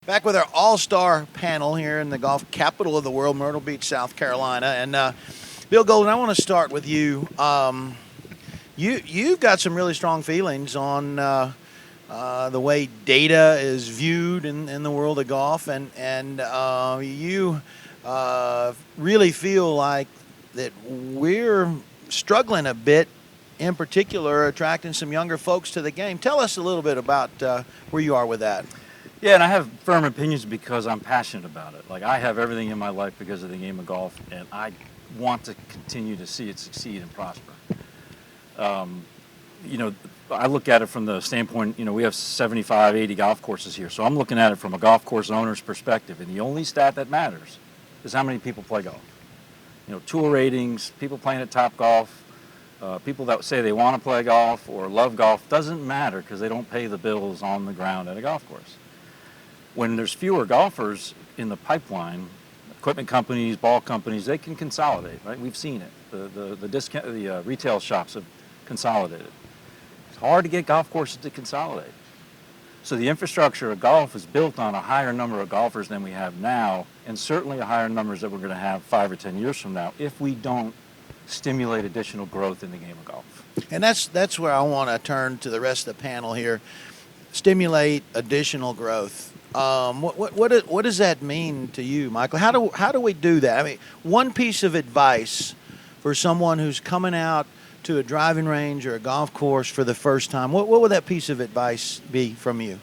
Back with our all-star panel here in the golf capital of the world, Myrtle Beach, South Carolina. And Bill Golden, I want to start with you. You've got some really strong feelings on the way data is viewed in the world of golf, and you really feel like that we're struggling a bit, in particular, attracting some younger folks to the game. Tell us a little bit about where you are with that. Yeah, and I have firm opinions because I'm passionate about it. Like, I have everything in my life because of the game of golf, and I want to continue to see it succeed and prosper. I look at it from the standpoint, we have 75, 80 golf courses here, so I'm looking at it from a golf course owner's perspective, and the only stat that matters is how many people play golf. Tour ratings, people playing at Top Golf, people that say they want to play golf or love golf, doesn't matter because they don't pay the bills on the ground at a golf course. When there's fewer golfers in the pipeline, equipment companies, ball companies, they can consolidate, right? We've seen it. The retail shops have consolidated. It's hard to get golf courses to consolidate. So the infrastructure of golf is built on a higher number of golfers than we have now, and certainly a higher numbers that we're going to have 5 or 10 years from now if we don't stimulate additional growth in the game of golf. And that's where I want to turn to the rest of the panel here. Stimulate additional growth. What does that mean to you, Michael? How do we do that? I mean, one piece of advice for someone who's coming out to a driving range or a golf course for the first time, what would that piece of advice be from you?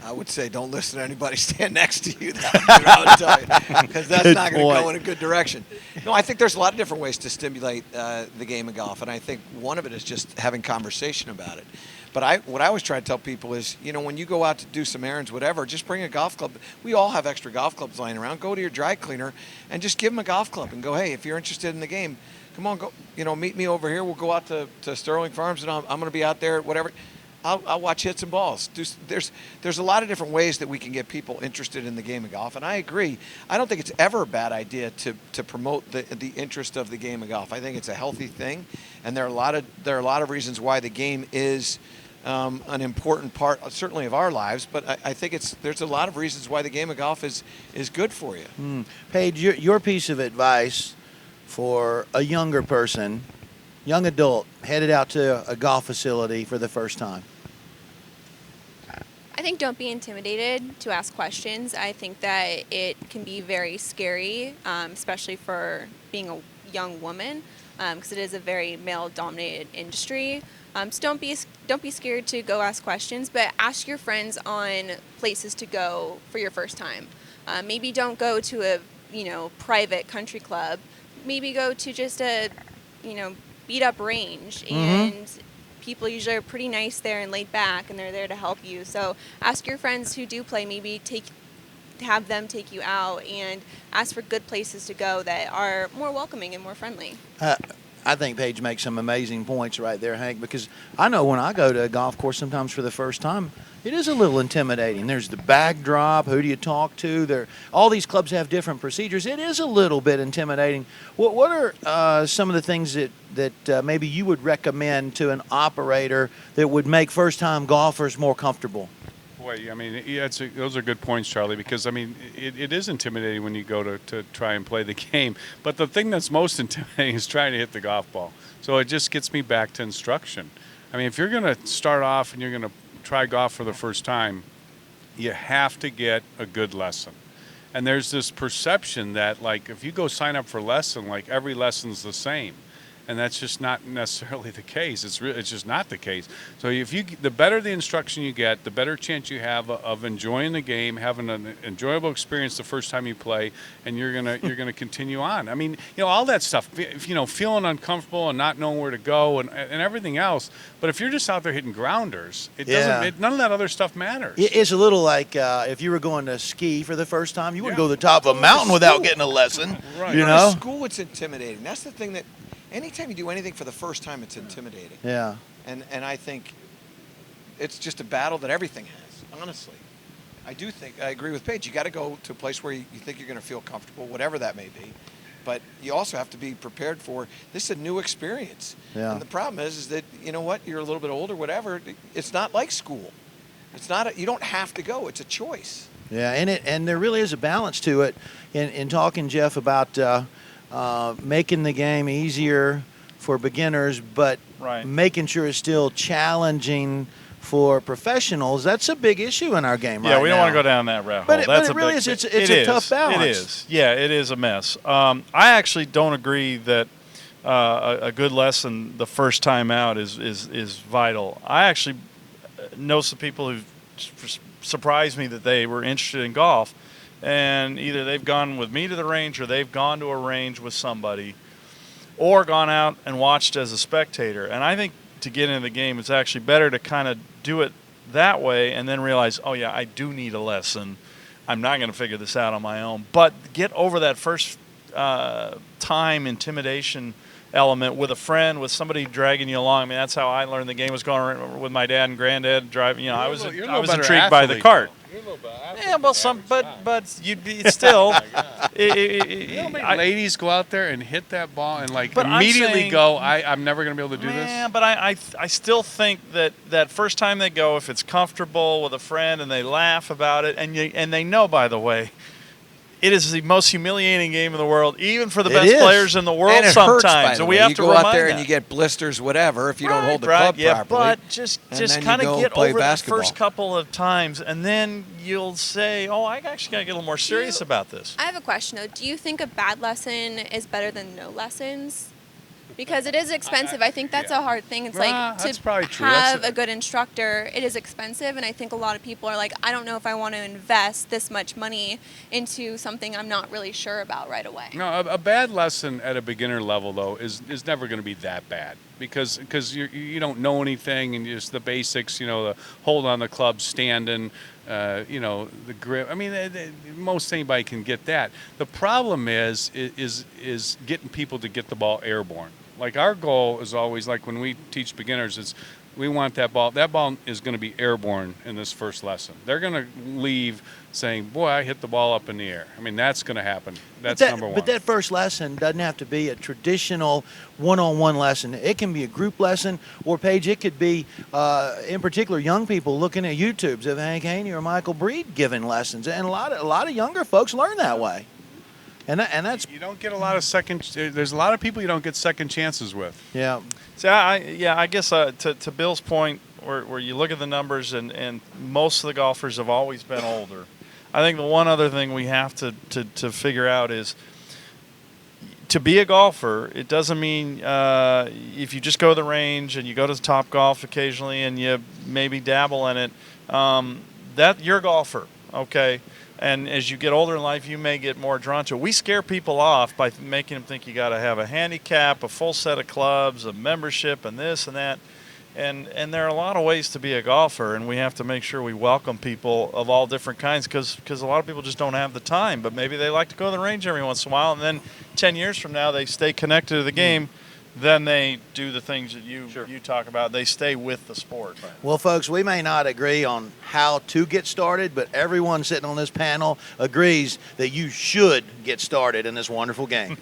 I would say don't listen to anybody stand next to you. That's what I would tell you, because that's not going to go in a good direction. No, I think there's a lot of different ways to stimulate the game of golf, and I think one of it is just having conversation about it. But what I always try to tell people is, when you go out to do some errands, whatever, just bring a golf club. We all have extra golf clubs lying around. Go to your dry cleaner and just give them a golf club and go, hey, if you're interested in the game, come on, go. Meet me over here. We'll go out to Sterling Farms, and I'm going to be out there, whatever. I'll watch hits and balls. There's a lot of different ways that we can get people interested in the game of golf, and I agree. I don't think it's ever a bad idea to promote the interest of the game of golf. I think it's a healthy thing, and there are a lot of reasons why the game is an important part, certainly, of our lives. But I think there's a lot of reasons why the game of golf is good for you. Paige, your piece of advice for a younger person, young adult, headed out to a golf facility for the first time. I think don't be intimidated to ask questions. I think that it can be very scary, especially for being a young woman, because it is a very male-dominated industry. So don't be scared to go ask questions, but ask your friends on places to go for your first time. Maybe don't go to a private country club. Maybe go to just a beat-up range, and people usually are pretty nice there and laid back, and they're there to help you. So ask your friends who do play, maybe have them take you out, and ask for good places to go that are more welcoming and more friendly. I think Paige makes some amazing points right there, Hank, because I know when I go to a golf course sometimes for the first time, it is a little intimidating. There's the bag drop. Who do you talk to? All these clubs have different procedures. It is a little bit intimidating. What are some of the things that maybe you would recommend to an operator that would make first-time golfers more comfortable? Boy, I mean, those are good points, Charlie, because, I mean, it is intimidating when you go to try and play the game. But the thing that's most intimidating is trying to hit the golf ball. So it just gets me back to instruction. I mean, if you're going to start off and you're going to try golf for the first time, you have to get a good lesson. And there's this perception that, like, if you go sign up for a lesson, like, every lesson's the same. And that's just not necessarily the case. It's just not the case. So the better the instruction you get, the better chance you have of enjoying the game, having an enjoyable experience the first time you play, and you're gonna continue on. I mean, all that stuff. Feeling uncomfortable and not knowing where to go and everything else. But if you're just out there hitting grounders, none of that other stuff matters. It's a little like if you were going to ski for the first time, you wouldn't go to the top of a mountain without getting a lesson. Right. In school, it's intimidating. That's the thing that. Anytime you do anything for the first time, it's intimidating. Yeah. And I think it's just a battle that everything has, honestly. I agree with Paige. You got to go to a place where you think you're going to feel comfortable, whatever that may be. But you also have to be prepared for this is a new experience. Yeah. And the problem is that, you're a little bit older, whatever. It's not like school. You don't have to go. It's a choice. Yeah, and there really is a balance to it. In talking, Geoff, about making the game easier for beginners, but Right. making sure it's still challenging for professionals. That's a big issue in our game right now. Yeah, we don't want to go down that rabbit hole. But That's it a really big, is. It's a tough balance. It is. Yeah, it is a mess. I actually don't agree that a good lesson the first time out is vital. I actually know some people who surprised me that they were interested in golf, and either they've gone with me to the range or they've gone to a range with somebody or gone out and watched as a spectator. And I think to get into the game, it's actually better to kind of do it that way and then realize, oh, yeah, I do need a lesson. I'm not going to figure this out on my own. But get over that first time intimidation element with a friend, with somebody dragging you along. I mean, that's how I learned the game was going with my dad and granddad driving. You know, I was intrigued by the cart. Yeah, well, but you'd be still. You know how many ladies go out there and hit that ball and But I'm immediately saying- go, I'm never going to be able to do this? Yeah, but I still think that first time they go, if it's comfortable with a friend and they laugh about it, and they know, by the way, it is the most humiliating game in the world, even for the best is. players in the world And it sometimes. hurts, by the and we way. have you to go remind out there that. and you get blisters, whatever, if you don't hold the Right, club yeah, properly. but just and then kind you of go get play over basketball. that first couple of times, and then you'll say, oh, I actually got to get a little more serious about this. I have a question though. Do you think a bad lesson is better than no lessons? Because it is expensive. I think that's a hard thing. It's like that's to probably true. have That's a good instructor, it is expensive, and I think a lot of people are like, I don't know if I want to invest this much money into something I'm not really sure about right away. No, a bad lesson at a beginner level, though, is never going to be that bad because you don't know anything and just the basics, you know, the hold on the club, standing, you know, the grip. I mean, most anybody can get that. The problem is getting people to get the ball airborne. Like our goal is always, like when we teach beginners, it's we want that ball. That ball is going to be airborne in this first lesson. They're going to leave saying, boy, I hit the ball up in the air. I mean, that's going to happen. That's number one. But that first lesson doesn't have to be a traditional one-on-one lesson. It can be a group lesson, or, Paige, it could be, in particular, young people looking at YouTubes of Hank Haney or Michael Breed giving lessons. And a lot of younger folks learn that way. And that's You don't get a lot of there's a lot of people you don't get second chances with. yeah. So I guess to Bill's point, where you look at the numbers and most of the golfers have always been older. I think the one other thing we have to figure out is to be a golfer. It doesn't mean if you just go to the range and you go to Top Golf occasionally and you maybe dabble in it, that you're a golfer, okay? And as you get older in life, you may get more drawn to it. We scare people off by making them think you got to have a handicap, a full set of clubs, a membership, and this and that. And there are a lot of ways to be a golfer, and we have to make sure we welcome people of all different kinds because a lot of people just don't have the time. But maybe they like to go to the range every once in a while, and then 10 years from now, they stay connected to the game. Then they do the things that you talk about. They stay with the sport. Well, folks, we may not agree on how to get started, but everyone sitting on this panel agrees that you should get started in this wonderful game.